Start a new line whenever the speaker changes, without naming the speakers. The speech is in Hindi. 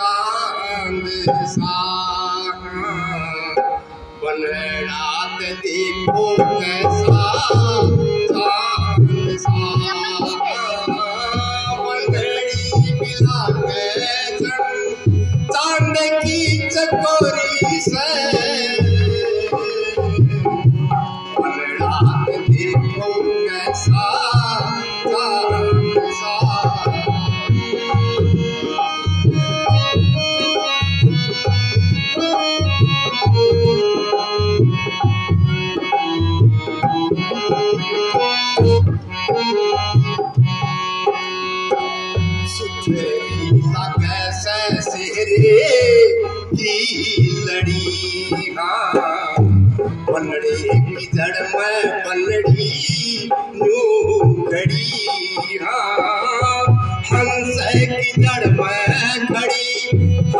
चांद सा बनड़ा देखो कैसा चांद सा बनड़ी मिला के चांद की चकोरी से बनड़ा देखो कैसा चांद सा कैसे सेहरे की लड़ी हाँ पलड़े की जड़ में पलड़ी यूं खड़ी हाँ हंस की जड़ में खड़ी।